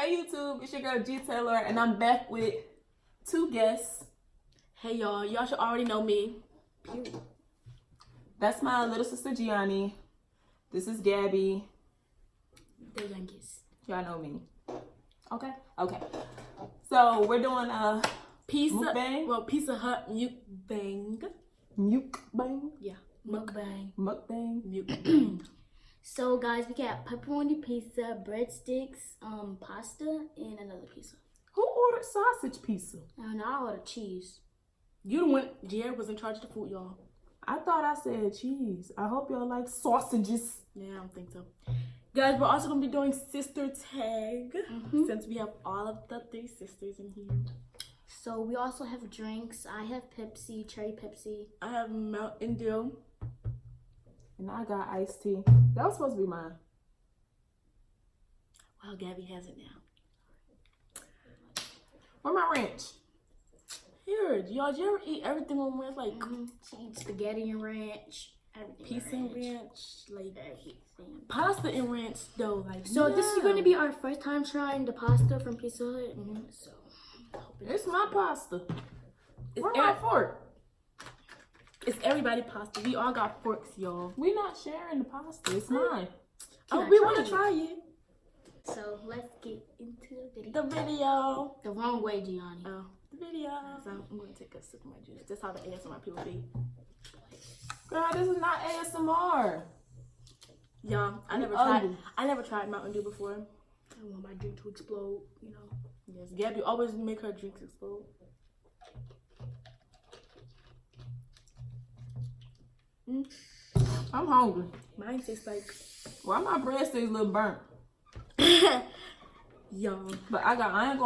Hey YouTube, it's your girl G Taylor, and I'm back with two guests. Hey y'all, y'all should already know me. Period. That's my little sister Gianni. This is Gabby. The youngest. Y'all know me. Okay. So we're doing a mukbang. Well, Pizza Hut mukbang. Mukbang. Yeah, mukbang. Mukbang. Mukbang. So guys, we got pepperoni pizza, breadsticks, pasta, and another pizza. Who ordered sausage pizza? And I ordered cheese. You the one. Jared was in charge of the food, y'all. I thought I said cheese. I hope y'all like sausages. Yeah, I don't think so. Guys, we're also gonna be doing sister tag since we have all of the three sisters in here. So we also have drinks. I have Pepsi, cherry Pepsi. I have Mountain Dew. And I got iced tea. That was supposed to be mine. Well, Gabby has it now. Where my ranch? Here, y'all, do you ever eat everything on ranch? Like She eats spaghetti and ranch. Everything pizza and ranch, like everything. pasta and ranch though. Like So this is going to be our first time trying the pasta from Pizza Hut. So It's my pasta. It's Where my fork? It's everybody pasta. We all got forks, y'all. We not sharing the pasta. It's mine. Oh, I we try want it? to try it. So let's get into the video. The video. The wrong way, Gianni. Oh, the video. So I'm going to take a sip of my juice. That's how the ASMR people be. Girl, this is not ASMR. Y'all, I never tried Mountain Dew before. I want my drink to explode, you know. Yes, Gabby always make her drinks explode. I'm hungry. Mine tastes like Why my breadsticks a little burnt? y'all. But I ain't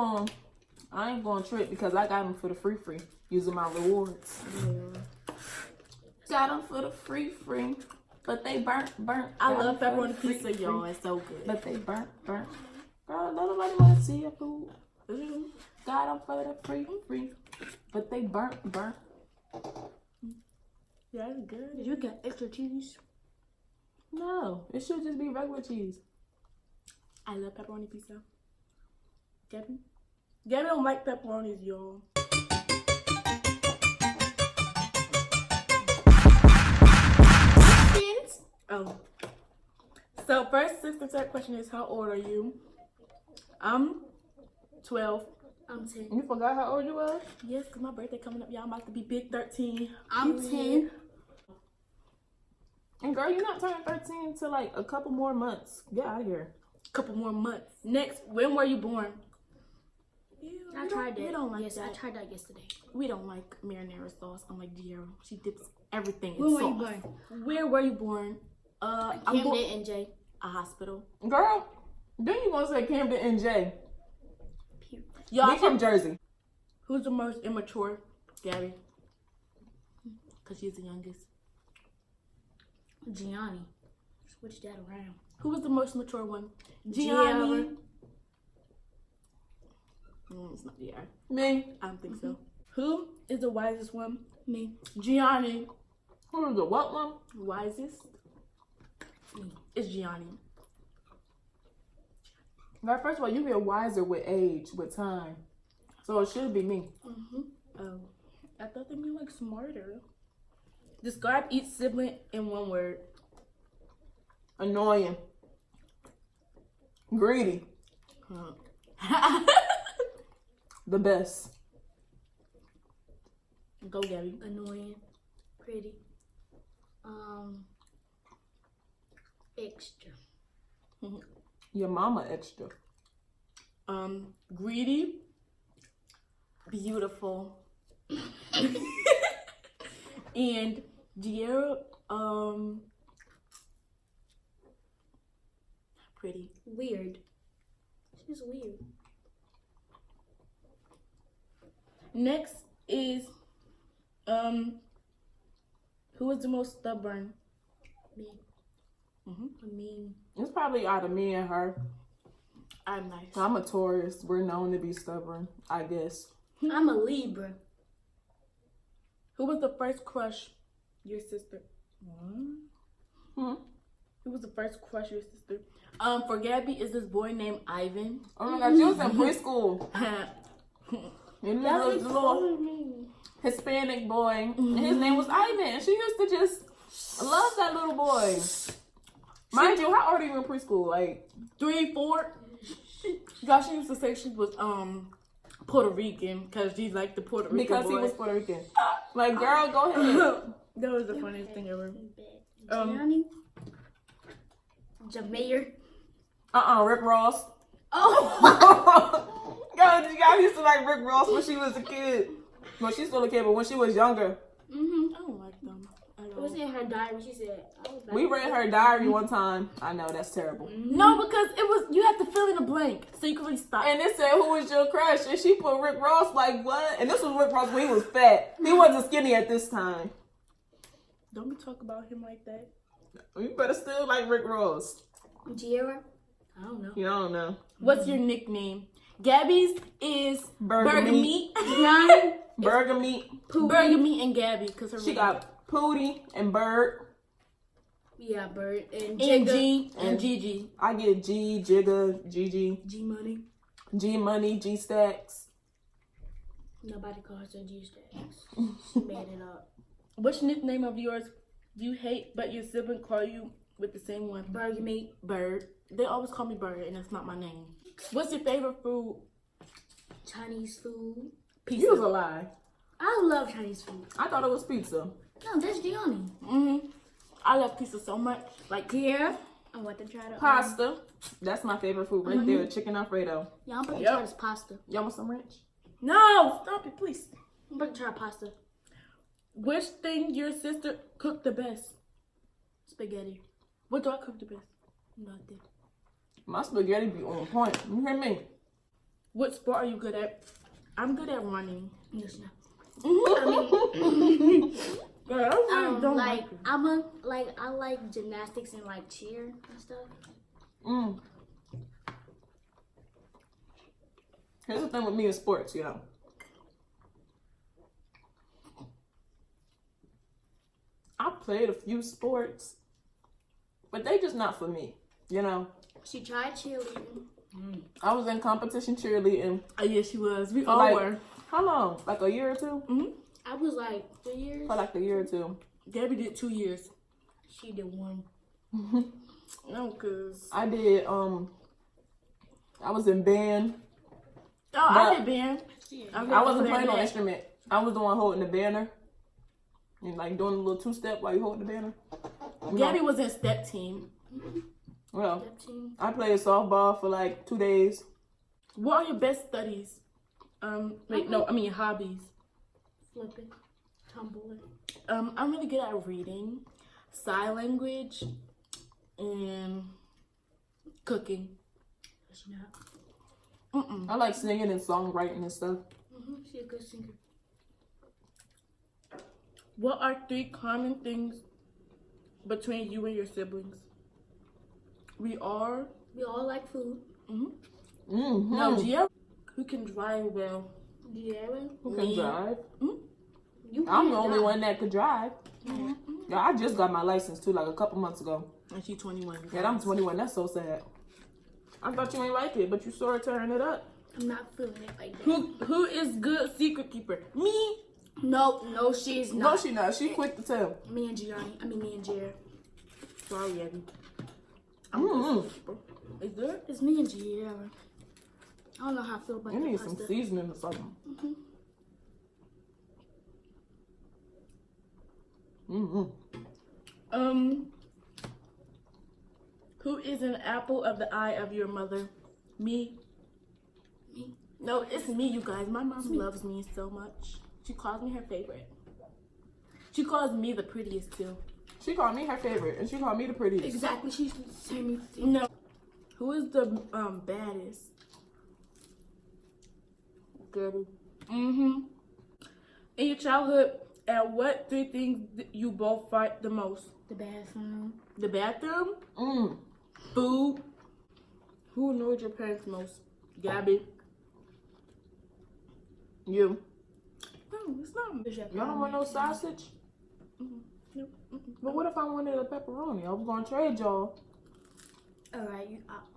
going to trip because I got them for the free using my rewards. Yeah. Got them for the free, but they burnt. I Got love 'em for the pepperoni pizza, y'all. It's so good. But they burnt. Girl, nobody want to see your food. Got them for the free, but they burnt. Yeah, it's good. Did you get extra cheese? No, it should just be regular cheese. I love pepperoni pizza. Gabby don't like pepperonis, y'all. Oh. So first sister tag question is, how old are you? I'm 12. I'm 10. You forgot how old you was? Yes, because my birthday coming up, y'all. I'm about to be big 13. I'm 10. And girl, you're not turning 13 until like a couple more months. Get out of here. Couple more months. Next, when were you born? I tried that. We don't like yes, that. I tried that yesterday. We don't like marinara sauce. Unlike Giera, she dips everything in When were sauce. you born? Where were you born? I'm Camden, born NJ. a hospital. Girl, then you gonna say Camden NJ. Y'all Me from Jersey. Who's the most immature? Gabby. Because she's the youngest. Gianni. Switch that around. Who was the most mature one? Gianni. It's not Gianni. Me. I don't think so. Who is the wisest one? Me. Gianni. Who is the what one? Wisest? Me. It's Gianni. Girl, first of all, you get wiser with age, with time. So it should be me. Oh. I thought they mean like smarter. Describe each sibling in one word. Annoying. Greedy. The best. Go, Gabby. Annoying. Pretty. Extra. Your mama extra. Greedy. Beautiful. And Giera, pretty. Weird. She's weird. Next is, who is the most stubborn? Me. I mean, It's probably out of me and her. I'm nice. I'm a Taurus. We're known to be stubborn, I guess. I'm a Libra. Who was the first crush? Your sister. Who was the first crush your sister? For Gabby, is this boy named Ivan? Oh my God, she was in preschool. And That this is little me. Hispanic boy, and his name was Ivan. She used to just love that little boy. Mind you, how old are you in preschool? Like 3, 4. Gosh, she used to say she was Puerto Rican because she's like the Puerto Rican because boy. he was Puerto Rican. Like, girl, go ahead. That was the funniest thing ever. Johnny. Jameer. Rick Ross. Oh. Y'all used to like Rick Ross when she was a kid. Well, she's still a kid, but when she was younger, Mhm. I don't like them. I It was don't. in her diary. She said, I was we read her diary one time. I know that's terrible. No, because it was you have to fill in a blank so you can really stop. And it said, "Who was your crush?" And she put Rick Ross. Like what? And this was Rick Ross when he was fat. He wasn't skinny at this time. Don't we talk about him like that? You better still like Rick Ross. Giera. I don't know. You don't know. What's your nickname? Gabby's is Burger meat. Johnny. Burger meat. Burger meat and Gabby because her She got Pootie and Bird. Yeah, Bird and and Jigga. G and And- Gigi. I get G, Jigga, Gigi, G Money. G Money, G Stacks. Nobody calls her G Stacks. She made it up. Which nickname of yours do you hate but your sibling call you with the same one? Burger meat. Bird. They always call me Bird and that's not my name. What's your favorite food? Chinese food. Pizza. You was a lie. I love Chinese food. I thought it was pizza. No, that's Gianni. I love pizza so much. Like Yeah. I want to try the Pasta. That's my favorite food right there. Chicken Alfredo. Yeah, I'm about to Yep. try this pasta. Y'all want some ranch? no, stop it, please. I'm about to try pasta. Which thing your sister cooked the best? Spaghetti. What do I cook the best? Nothing. My spaghetti be on point. You hear me? What sport are you good at? I'm good at running. No, it's not. Girl, I really don't Like like it. I like gymnastics and like cheer and stuff. Mm. Here's the thing with me in sports, you know. I played a few sports, but they just not for me, you know. She tried cheerleading. I was in competition cheerleading. Oh, yeah, she was. We For all like- were. How long? Like a year or two? I was like 3 years. For like a year or two. Gabby did 2 years. She did 1. No, cause I did. I was in band. I But- did band. I wasn't playing no instrument. I was the one holding the banner. And like doing a little 2-step while you holding the banner. Gabby was in step team. Well, Step team. I played softball for like 2 days. What are your best studies? Your hobbies. Flipping. Tumbling. I'm really good at reading, sign language, and cooking. She not. I like singing and songwriting and stuff. She a good singer. What are 3 common things between you and your siblings? We are. We all like food. Mm-hmm. No, Gia, who can drive well. Yeah. Who can Me. drive? You I'm can't the only drive. one that could drive. Yeah, I just got my license too, like a couple months ago. And she's 21. Yeah, I'm 21. That's so sad. I thought you ain't like it, but you saw her turn it up. I'm not feeling it like that. Who is good secret keeper? Me. No, she's No, not. she not. She quick to tell. Me and Gianni. I mean, me and Jared. Sorry, Abby. Mm-hmm. Is there? It's me and Jared. I don't know how I feel about You the need some pasta. seasoning or something. Mm-hmm. Who is an apple of the eye of your mother? Me. Me. No, it's me, you guys. My mom loves me so much. She calls me her favorite. She calls me the prettiest too. She called me her favorite, and she called me the prettiest. Exactly. She's the same. No. Who is the baddest? Gabby. In your childhood, at what 3 things did you both fight the most? The bathroom. The bathroom, Mm. food. Who annoyed your parents most? Gabby. You. No, it's not. Y'all don't want no sausage? Nope. But what if I wanted a pepperoni? I was gonna trade y'all. Alright,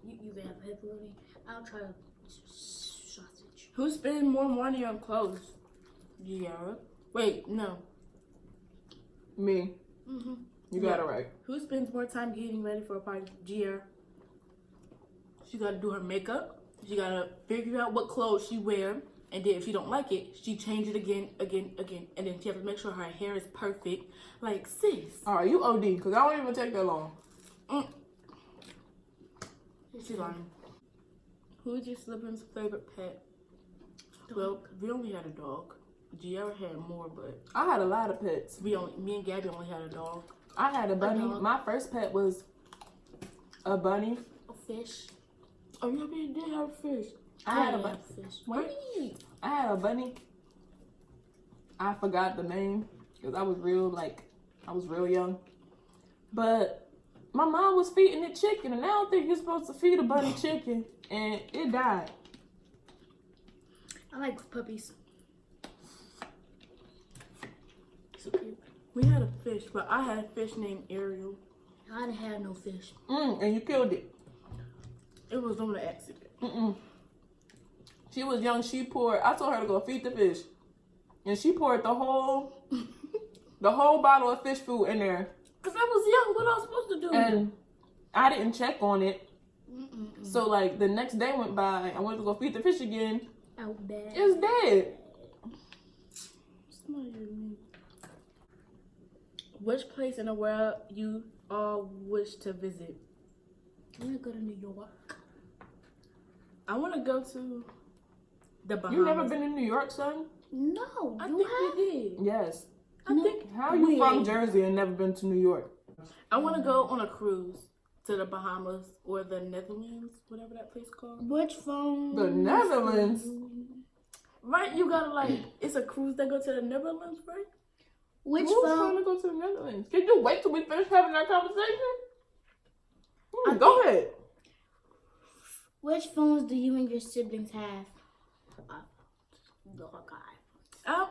you can have pepperoni. I'll try a sausage. Who spends more money on clothes? Giara. Wait, no. Me. Mm-hmm. You got it right. Who spends more time getting ready for a party? Giara. She gotta do her makeup. She gotta figure out what clothes she wear. And then if she don't like it, she change it again. And then she has to make sure her hair is perfect. Like, sis. Alright, you OD, because I don't even take that long. She's lying. Who's your sibling's favorite pet? Well, we only had a dog. Giara had more, but I had a lot of pets. me and Gabby only had a dog. I had a bunny. dog. My first pet was a bunny. A fish. Oh, yeah, we did have fish. I had a didn't bunny. have fish. Wait. I had a bunny. I forgot the name because I was real young. But my mom was feeding it chicken, and I don't think you're supposed to feed a bunny chicken, and it died. I like puppies. So cute. We had a fish, but I had a fish named Ariel. I didn't have no fish. And you killed it. It was on an accident. She was young. I told her to go feed the fish, and she poured the whole bottle of fish food in there. Cause I was young. What I was supposed to do? And I didn't check on it. So like the next day went by. I went to go feed the fish again. Out bad. It's dead. Which place in the world you all wish to visit? I want to go to New York. I want to go to the Bahamas. You never been in New York, son? No, I you think have? we did. Yes. I think. How you we from did. Jersey and never been to New York? I want to go on a cruise to the Bahamas or the Netherlands, whatever that place called. Which phone? The Netherlands. Right, you gotta like. It's a cruise that go to the Netherlands, right? Which Who's phone? trying to go to the Netherlands? Can you wait till we finish having our conversation? Go ahead. Which phones do you and your siblings have?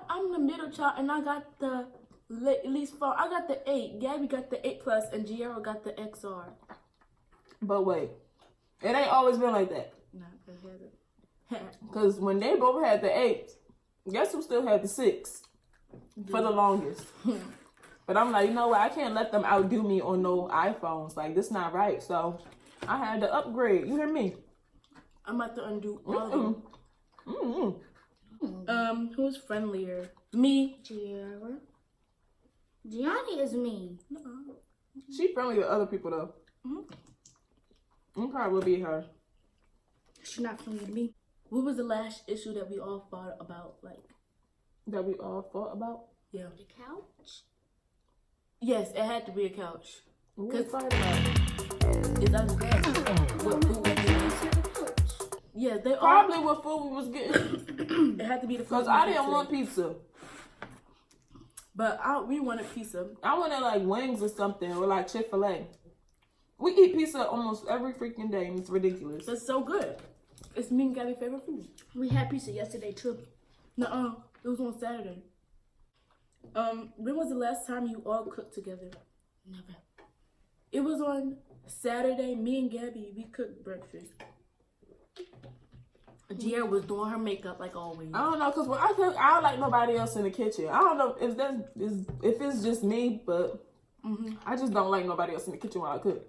I'm the middle child, and I got the least phone. I got the 8. Gabby got the 8 Plus, and Giara got the XR. But wait, it ain't always been like that. No, it hasn't. Because when they both had the 8, guess who still had the 6 for the longest? But I'm like, you know what? I can't let them outdo me on no iPhones. Like, this not right. So I had to upgrade. You hear me? I'm about to undo all of them. Who's friendlier? Me. Giara. Gianni is me. She friendly with other people though. I'm probably be her. She's not friendly to me. What was the last issue that we all fought about? Like, That we all fought about. yeah. The couch? Yes, it had to be a couch. What we Cause- fight about? Is that the what food we getting? Yeah, they all. Probably what food we was getting. It had to be the food. Because we I get didn't today. want pizza. But we wanted pizza. I wanted like wings or something, or like Chick-fil-A. We eat pizza almost every freaking day, and it's ridiculous. It's so good. It's me and Gabby's favorite food. We had pizza yesterday too. Nuh-uh. It was on Saturday. When was the last time you all cooked together? Never. It was on Saturday. Me and Gabby, we cooked breakfast. Giara was doing her makeup like always. I don't know, cause when I cook, I don't like nobody else in the kitchen. I don't know if it's just me, but I just don't like nobody else in the kitchen while I cook.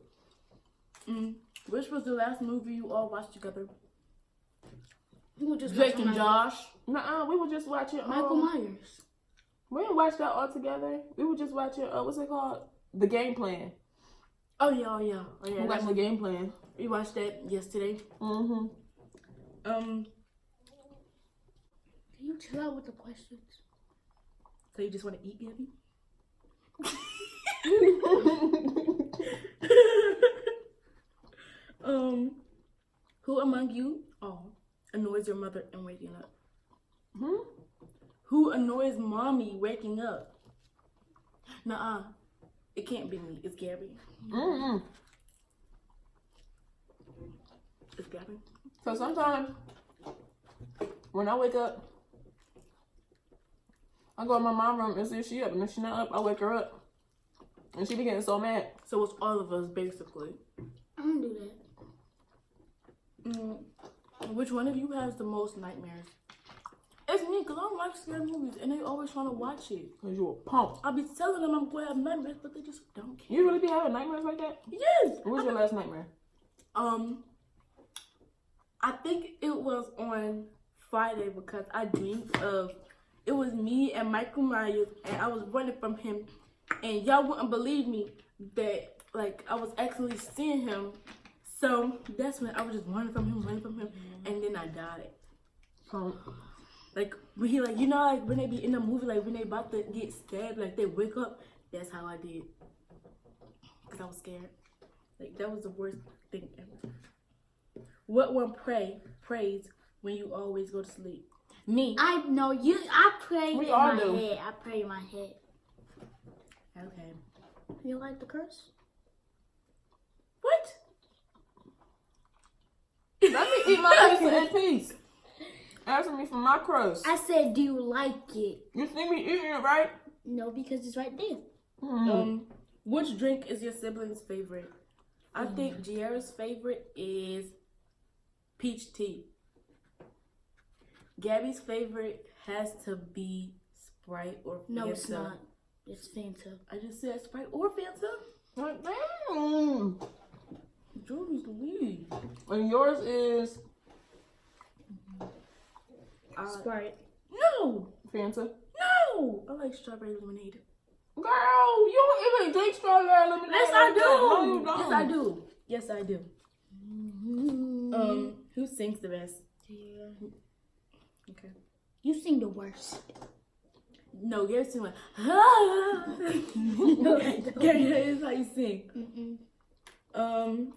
Which was the last movie you all watched together? We were just Drake watching and Josh. Nuh-uh, we were just watching Michael Myers. We didn't watch that all together. We were just watching what's it called? The Game Plan. Oh yeah. We watching the Game Plan. We watched that yesterday. Can you chill out with the questions? So you just want to eat, Gabby? Who among you all annoys your mother in waking up? Who annoys mommy waking up? Nuh-uh. It can't be me. It's Gabby. It's Gabby. So sometimes when I wake up, I go in my mom's room and see if she up, and if she not up, I wake her up. And she be getting so mad. So it's all of us, basically. I don't do that. Which one of you has the most nightmares? It's me, because I don't like scary movies, and they always trying to watch it. Because you a punk. I be telling them I'm going to have nightmares, but they just don't care. You really be having nightmares like that? Yes! What was your last nightmare? I think it was on Friday because I dreamed of, it was me and Michael Myers, and I was running from him, and y'all wouldn't believe me that, like, I was actually seeing him. So that's when I was just running from him, and then I died. Like, when he, like, you know, like, when they be in the movie, like, when they about to get stabbed, like, they wake up, that's how I did. Because I was scared. Like, that was the worst thing ever. What one prays when you always go to sleep? Me. I pray We in all my do. head. I pray in my head. Okay. You like the curse? What? Let me eat my pizza in peace. Asking me for my crust. I said, do you like it? You see me eating it, right? No, because it's right there. Which drink is your sibling's favorite? I think Giara's favorite is peach tea. Gabby's favorite has to be Sprite or Fanta. No, it's not. It's Fanta. I just said Sprite or Fanta. Like, damn. Jordan's lead. And yours is Sprite. No, Fanta. no. I like strawberry lemonade. Girl, you don't even drink strawberry lemonade. Yes, I like do. that. No, you don't. Yes, I do. Yes, I do. Who sings the best? Yeah. Okay. You sing the worst. No, Gary sing like. No, I don't. Gary, that is how you sing. Can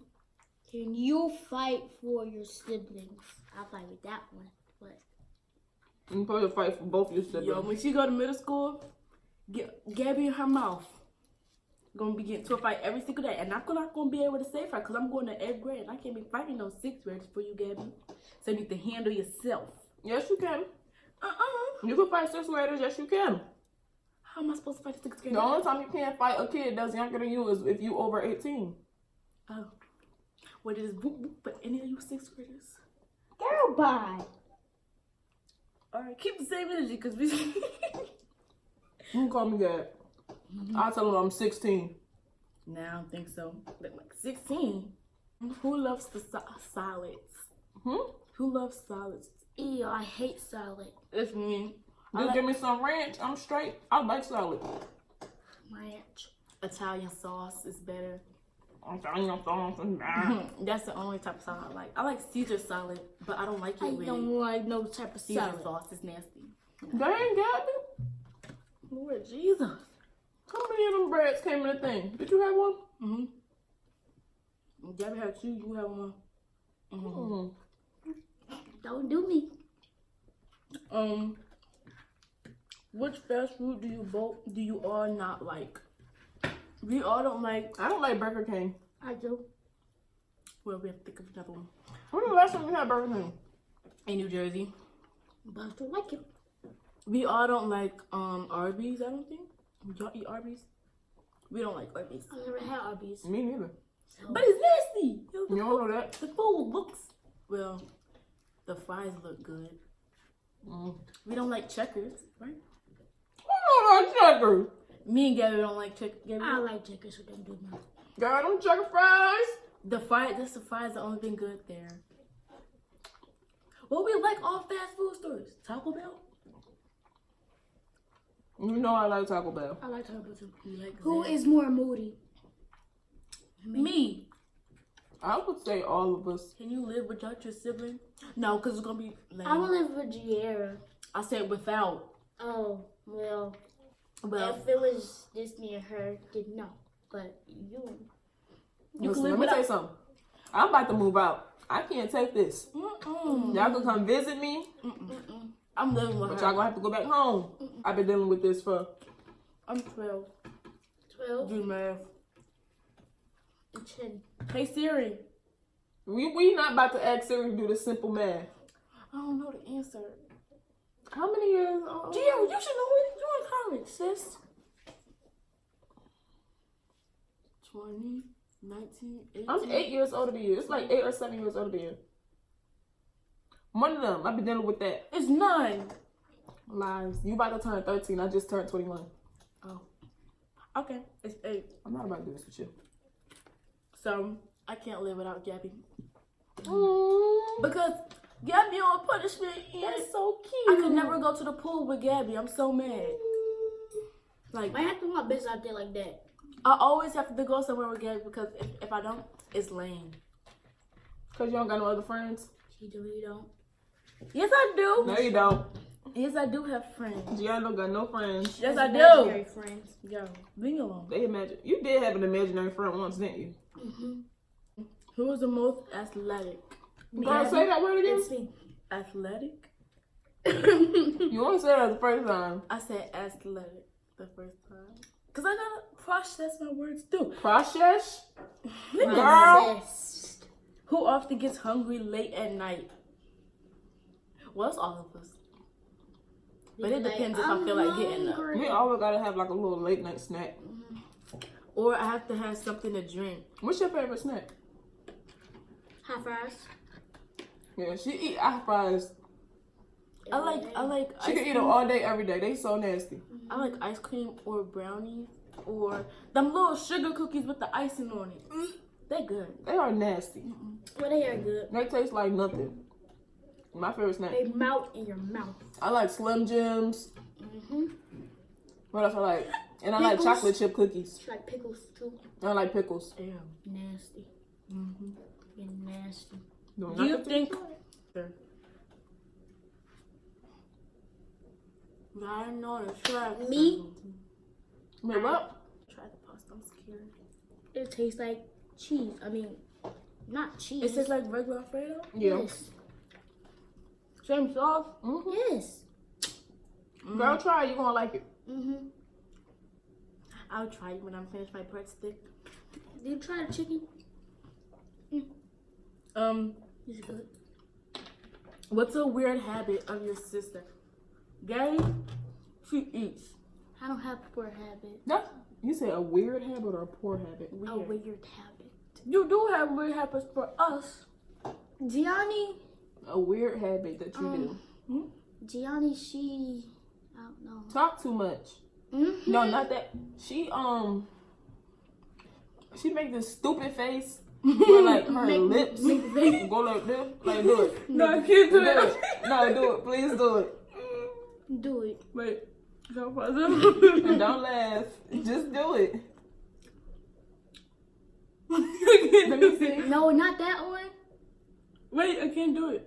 you fight for your siblings? I'll fight with that one. But You supposed to fight for both your siblings. Yo, when she go to middle school, Gabby in her mouth gonna be getting to a fight every single day, and I'm not gonna be able to save her because I'm going to 8th grade and I can't be fighting no 6th graders for you, Gabby. So you need to handle yourself. Yes, you can. Uh-uh. You can fight 6th graders. Yes, you can. How am I supposed to fight a 6th grader? The only time you can't fight a kid that's younger than you is if you over 18. Oh. What is boop boop for any of you 6th graders? girl, bye. Alright, keep the same energy because we You can call me that. I'll tell them I'm 16. Nah, I don't think so. But like 16. Who loves the solids? Who loves solids? Ew, I hate salad. It's me. Just give me some ranch. I'm straight. I like salad. Ranch. Italian sauce is better. I'm telling you, That's the only type of salad I like. I like Caesar salad, but I don't like it I with don't like no type of Caesar salad. sauce. It's nasty. Dang, Gabby. Lord Jesus. How many of them breads came in the thing? Did you have one? Gabby had 2. You have 1. Don't do me. Which fast food do you all not like? We all don't like. I don't like Burger King. I do. Well, we have to think of another one. When was the last time you had Burger King? In New Jersey. But I don't like it. We all don't like Arby's, I don't think. Y'all eat Arby's? We don't like Arby's. I never had Arby's. Me neither. But it's nasty. You don't know that? The food looks, well, the fries look good. We don't like Checkers, right? I don't like Checkers. Me and Gabby don't like Checkers. I like Checkers, so don't do me. Girl, them checker fries. The fries the only been good there. Well, we like all fast food stores. Taco Bell? You know I like Taco Bell. I like Taco Bell too. You like Who that? is more moody? Me. I would say all of us. Can you live without your sibling? No, because it's going to be lame. I will live with Giera. I said without. Oh, well, Well, if it was just me and her, then no. But you. you Listen, can live let me tell you without. something. I'm about to move out. I can't take this. Mm-mm. Y'all can come visit me, I'm living with but her. y'all gonna have to go back home. I've been dealing with this for. I'm 12. 12 Do math. and 10. Hey Siri. We not about to ask Siri to do the simple math. I don't know the answer. How many years? Gio, you should know it. You're in college, sis. 20, 19, 18. I'm 8 years older than you. It's like 8 or 7 years older than you. One of them. I've been dealing with that. It's 9. Lies. You about to turn 13. I just turned 21. Oh. Okay. It's 8. I'm not about to do this with you. So, I can't live without Gabby. Mm, Because Gabby on punishment. that's so cute. I could never go to the pool with Gabby. I'm so mad. Like, I have to want business out there like that. I always have to go somewhere with Gabby because if I don't, it's lame. Because you don't got no other friends? You don't. Yes, I do. No, you don't. Yes, I do have friends. Gianna don't got no friends. Yes, I Imaginary do. friends. Yo, leave me alone. They imagine. You did have an imaginary friend once, didn't you? Mm-hmm. Who is the most athletic? Girl, say that word again. It's me. Athletic? You only said that the first time. I said athletic the first time. Because I gotta process my words too. Process? Girl. Obsessed. Who often gets hungry late at night? Well, it's all of us. But it depends if I feel like getting up. We always gotta have like a little late night snack. Or I have to have something to drink. What's your favorite snack? Hot fries. Yeah, she eat hot fries. I like She ice can eat them cream. all day, every day. They so nasty. I like ice cream or brownies or them little sugar cookies with the icing on it. They're good. They are nasty. Well, they are good. They taste like nothing. My favorite snack. They melt in your mouth. I like Slim Jims. Mm-hmm. What else I like? And I like Pickles. chocolate chip cookies. She like pickles too. I like pickles. Damn. Nasty. Mm-hmm. You're nasty. No, Do you not the- think? I know the track. Me? Wait, what? Try the pasta. I'm scared. It tastes like cheese. I mean, not cheese. It tastes like regular Alfredo. Yeah. Yes. Same sauce. Mm-hmm. Yes. Girl, try it. You gonna like it. Mm-hmm. I'll try it when I'm finished my breadstick. Did you try the chicken? It's good. What's a weird habit of your sister? Gabby, she eats. I don't have a poor habit. That's, you said a weird habit or a poor habit? Weird. A weird habit. You do have weird habits for us. Gianni, A weird habit that you do. Gianni, she, I don't know. Talk too much. Mm-hmm. No, not that. She make this stupid face where like her lips go like this. Like do it. No, I can't do Do it. No, do it. Please do it. Do it. Wait. Don't And don't laugh. Just do it. Let me see. No, not that one. Wait, I can't do it.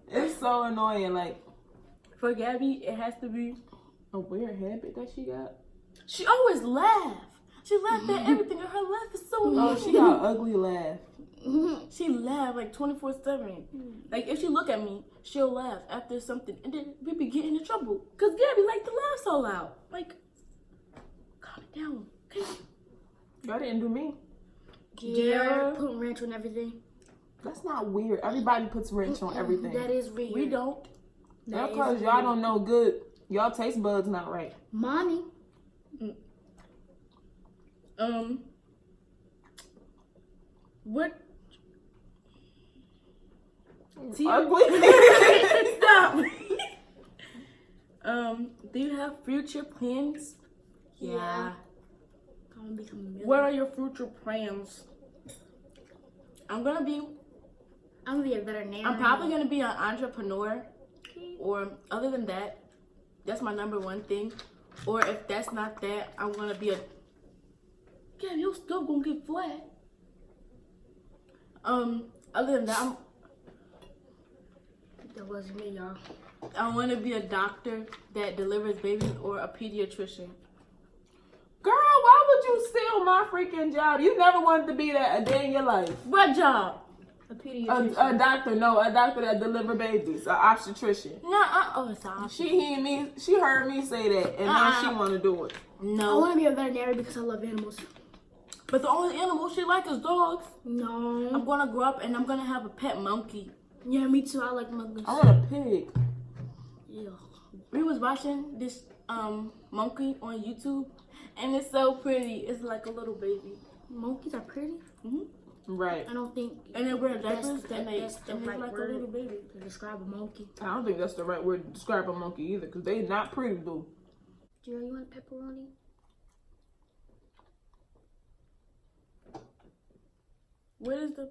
It's so annoying. Like For Gabby, it has to be. a weird habit that she got. She always laughs. She laughs at everything, and her laugh is so Oh, annoying. she got an ugly laugh. She laugh like 24/7. Like if she look at me, she'll laugh after something, and then we be getting in trouble. Cause Gabby like to laugh so loud. Like, calm it down, okay? Y'all didn't do me. Yeah. Put ranch on everything. That's not weird. Everybody puts ranch on everything. That is weird. We don't. That's That because is y'all weird. don't know good. Y'all taste buds not right. Mommy. What? Ugly. Stop. Do you have future plans? Yeah. I'm gonna become a millionaire. What are your future plans? I'm gonna be a veterinarian. I'm probably gonna be an entrepreneur, or other than that, that's my number one thing. Or if that's not that, I'm gonna be a. Yeah, your stuff gonna get flat. Other than that, That wasn't me, y'all. I want to be a doctor that delivers babies or a pediatrician. Girl, why would you steal my freaking job? You never wanted to be that a day in your life. What job? A pediatrician. A doctor, no, a doctor that deliver babies, an obstetrician. No, it's not. She heard me say that, and now she want to do it. I No. want to be a veterinarian because I love animals. But the only animal she like is dogs. No. I'm gonna grow up and I'm gonna have a pet monkey. Yeah, me too. I like monkeys. I want a pig. Yeah. We was watching this monkey on YouTube, and it's so pretty. It's like a little baby. Monkeys are pretty. Right. I don't think And they wear diapers, that's the and they right like a word little baby. to describe a monkey. I don't think that's the right word to describe a monkey either, because they not pretty, boo. Jerry, you want pepperoni? What is the?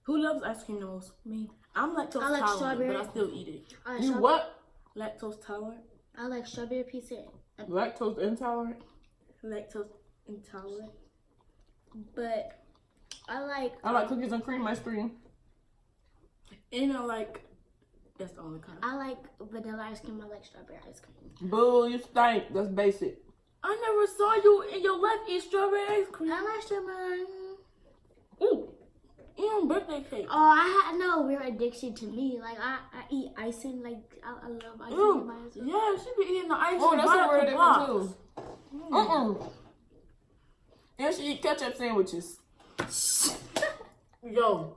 Who loves ice cream the most? Me. I'm lactose I like tolerant, strawberry. but I still eat it. I like You strawberry- what? Lactose tolerant. I like strawberry pizza, Lactose intolerant? Lactose intolerant. but I like I like cookies and cream ice cream. And I like. That's the only kind. I like vanilla ice cream. I like strawberry ice cream. Boo, you stink. That's basic. I never saw you in your life eat strawberry ice cream. I like strawberry. Ooh, eating birthday cake. Oh, I had no weird addiction to me. Like I eat icing. Like I love icing in Ooh, my ice. yeah, she be eating the ice Oh, cream that's right a out word the box. different too. And she eat ketchup sandwiches. Yo,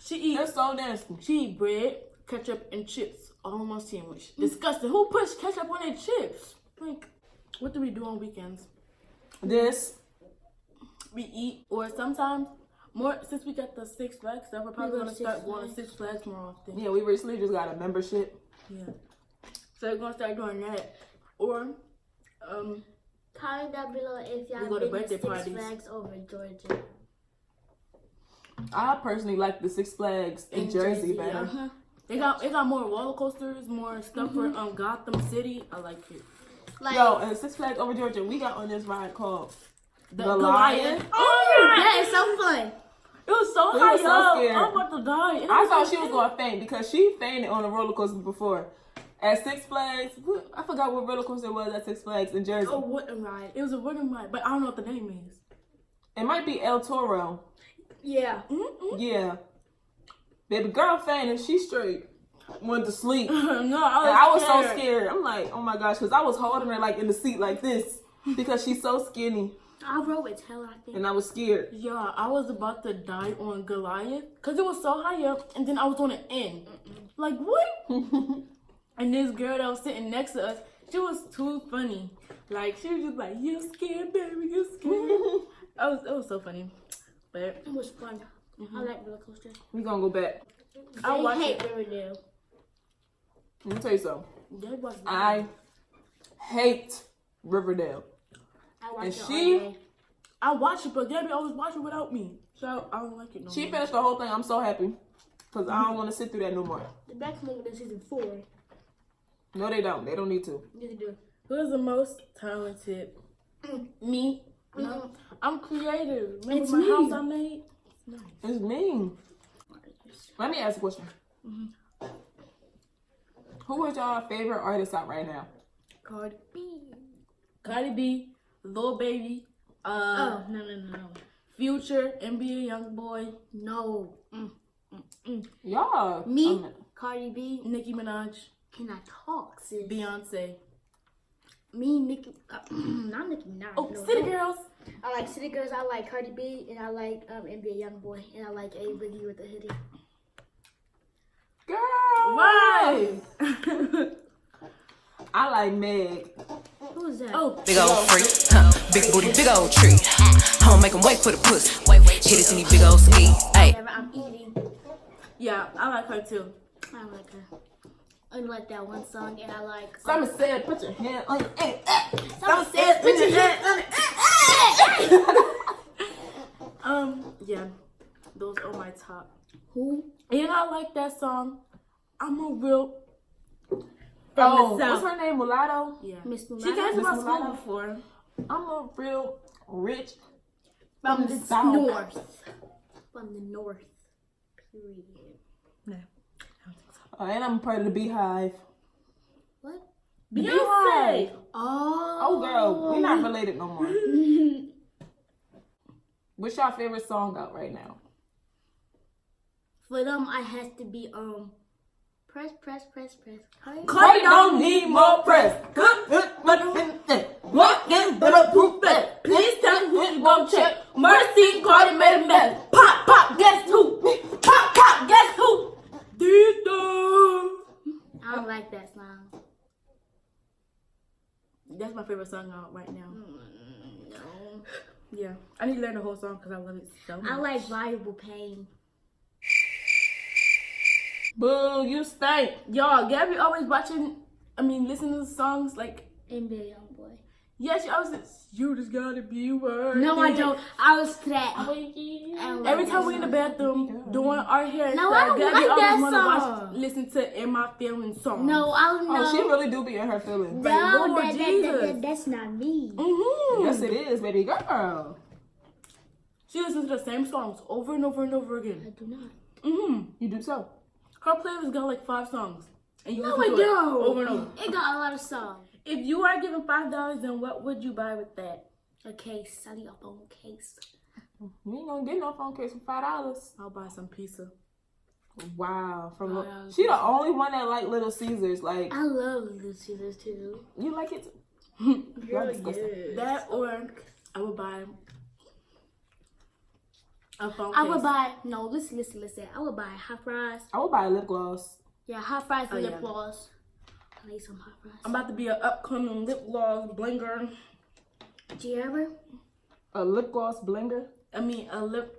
she That's so nasty. eat bread, ketchup, and chips all in one sandwich. Disgusting. Who puts ketchup on their chips? Like, what do we do on weekends? This. We eat, or sometimes more. Since we got the Six Flags stuff, we're probably go gonna to start Six going to Flags. Six Flags more often. Yeah, we recently just got a membership. Yeah. So we're gonna start doing that, or Comment down below if We y'all go to been to birthday Six parties. Flags over Georgia. I personally like the Six Flags in Jersey better. Yeah. It got more roller coasters, more stuff for Gotham City. I like it. Like Yo, and Six Flags over Georgia, we got on this ride called The Goliath. Oh yeah, that is so fun. it was so We high were so up. scared. I'm about to die. And I was thought so she was scared. going to faint because she fainted on a roller coaster before. At Six Flags, I forgot what roller coaster it was at Six Flags in Jersey. A wooden ride. It was a wooden ride, but I don't know what the name is. It might be El Toro. Yeah. Yeah. Baby girl fainted. She straight went to sleep. And No, I was so scared. I'm like, oh my gosh, because I was holding her like in the seat like this because she's so skinny. I rode with Taylor, I think. And I was scared. Yeah, I was about to die on Goliath because it was so high up, and then I was on the end. Like what? And this girl that was sitting next to us, she was too funny. Like she was just like, "You scared, baby? You scared?" It was so funny. But It was fun. I like roller coasters. We gonna go back. I I watch hate it. Riverdale. Let me tell you something. They was I hate Riverdale. I watch And it all she- day. I watch it, but Gabby always watch it without me, so I don't like it no She more. finished the whole thing. I'm so happy. Because I don't want to sit through that no more. The back moment in season 4. No, they don't. They don't need to. Neither do. Who's the most talented? Me. No, I'm creative. Remember It's my me. house I made? Nice. It's mean. Let me ask a question. Who is y'all favorite artist out right now? Cardi B. Cardi B, Lil Baby, No. Future, NBA YoungBoy, No. Y'all. Me, Cardi B, Nicki Minaj, can I talk, sis? Beyonce. Me, Nicki, not Nicki Minaj. Oh, no, City no. Girls. I like City Girls, I like Cardi B, and I like NBA YoungBoy, and I like A Boogie with the hoodie. Girl. Why? I like Meg. Who is that? Oh, Big old freak, big booty, big old tree. I'ma make 'em wait for the pussy. Hit it in these big old ski. Ayy. Whenever I'm eating, yeah, I like her too. I like her. I like that one song, and I like. Someone said, put your hand on your ass. Someone said, put your hand on it. Yeah, those are my top. Who? And I like that song. I'm a real. Oh, From the what's South. her name? Mulatto? Yeah. Miss She Mulatto? came to Miss my school Mulatto? before. I'm a real rich From the South. north. From the north. Period. And I'm part of the Beehive. What? Beyonce. Oh, girl, we're not related no more. What's your favorite song out right now? For them, I has to be press. Cardi don't need more press. Good, but walking bulletproof vest. Please tell me who you gon' check. Mercy, Cardi made a mess. Pop, pop, guess who? Pop, pop, guess who? These days. I don't like that song. favorite song out right now. No. Yeah, I need to learn the whole song because I love it so much. I like Variable Pain. Boo, you stink. Y'all, Gabby always listening to songs like, NBA Youngboy. yeah, she always says, you just gotta be worth No, I it." don't. I was to that. Every time we in the bathroom doing our hair, No, stuff, I don't Gabby like always that wanna song. listen to "In My Feelings" song. No, I don't know. Oh, she really do be in her feelings. No, Lord Jesus. that's not me. Mm-hmm. Yes, it is, baby girl. She listens to the same songs over and over and over I again. do not. Mm-hmm. You do so. Her playlist got like 5 songs, and you No, listen I to it don't. over and over. It got a lot of songs. If you are given $5, then what would you buy with that? A case. I need a phone case. You ain't gonna get no phone case for $5. I'll buy some pizza. Wow. $5 She the only one that like Little Caesars. Like, I love Little Caesars too. you like it too? Y'all disgusting. That or I would buy a phone I case. would buy, no, listen. I would buy hot fries. I would buy a lip gloss. Yeah, hot fries and Oh, lip yeah. gloss. I need some hot fries. I'm about to be an upcoming lip gloss blinger. Do you ever? A lip gloss blinger. I'm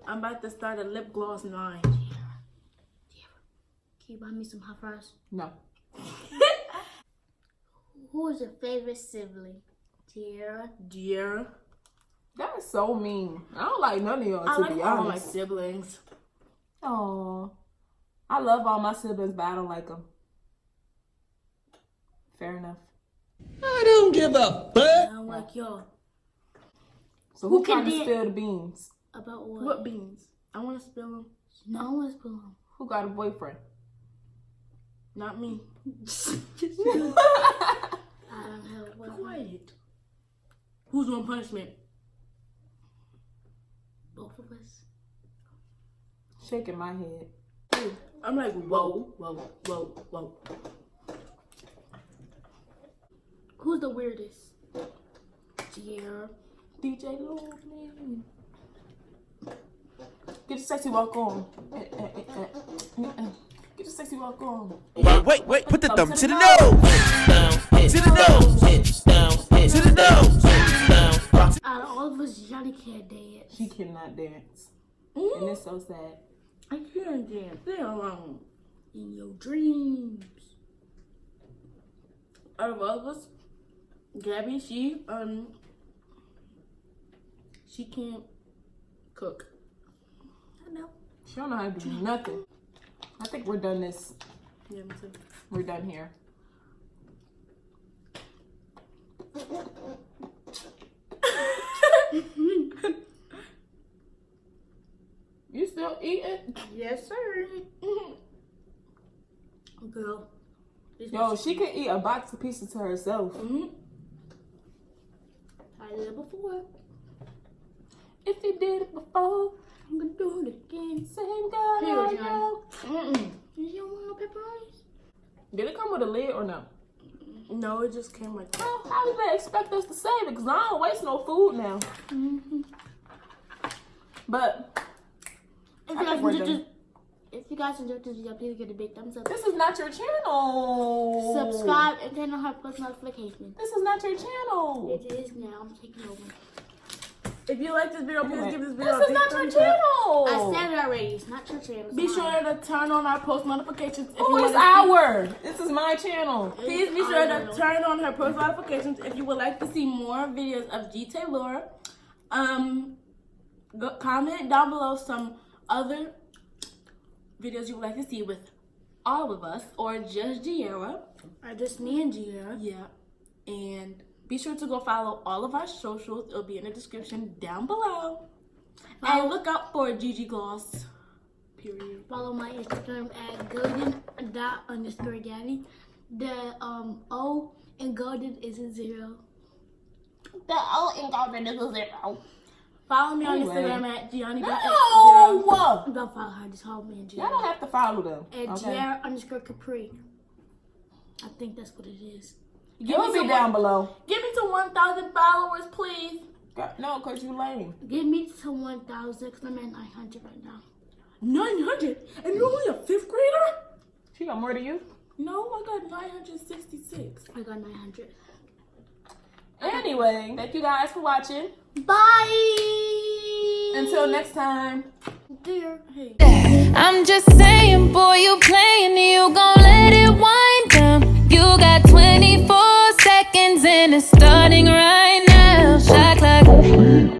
about to start a lip gloss line. Can you buy me some hot fries? No. Who is your favorite sibling? Tierra. Dear, That is so mean. I don't like none of y'all, I to like be all my honest. siblings. Aw. I love all my siblings, but I don't like them. Fair enough. I don't give a fuck. I don't like y'all. So Who who can trying to be- spill the beans? About what? What beans? I want to spill them. No one's belong. Who got a boyfriend? Not me. I don't have a boyfriend. Quiet. Who's on punishment? Both of us. Shaking my head. I'm like, whoa, whoa, whoa, whoa. Who's the weirdest? Tierra. DJ Lord, man. Get your sexy walk on. Get your sexy walk on. Wait, put the thumb to the nose. To the nose. To the nose. Out of all of us, Johnny can't dance. She cannot dance. And it's so sad. I can't dance. Stay alone. In your dreams. Out of all of us, Gabby, she can't cook. I know. She don't know how to do nothing. I think we're done this. Yeah, me too. We're done here. You still eating? Yes, sir. Girl. This Yo, was- she can eat a box of pizza to herself. I did it before. If you did it before, I'm gonna do it again. same girl. Here you I go, know. You don't want no pepperonis? Did it come with a lid or no? No, it just came like that. Well, how do they expect us to save it? Because I don't waste no food now. But If I you, think guys we're enjoyed done. this, if you guys enjoyed this video, please give it a big thumbs up. this is not your channel. Subscribe and turn on her post notifications. This is not your channel. It is now. I'm taking over. If you like this video, please give this video This a is big not your thumbs up. channel. I said it already. It's not your channel. Be sure to turn on our post notifications if you Who want is to our? This is my channel. Please be sure to turn on her post notifications if you would like to see more videos of G Taylor. Comment down below some other videos you would like to see with all of us or just Giera. Or just me and Gia. Yeah. And be sure to go follow all of our socials. It'll be in the description down below. And look out for Gigi Gloss. Period. Follow my Instagram at golden._Gabby. The O in golden is a 0. The O in golden is a 0. Follow me on Anyway. Instagram at Gianni. No! Don't follow her. Just follow me and Y'all Gia. don't have to follow them. And Okay? Gia_Capri. I think that's what it is. It will be down below. Give me to 1,000 followers, please. No, because you lame. Give me to 1,000 because I'm at 900 right now. 900? And you're only a 5th grader? She got more than you. No, I got 966. I got 900. Anyway, thank you guys for watching. Bye. Until next time. Dear. I'm just saying, boy, you playing, you gon' let it wind down. You got 24 seconds and it's starting right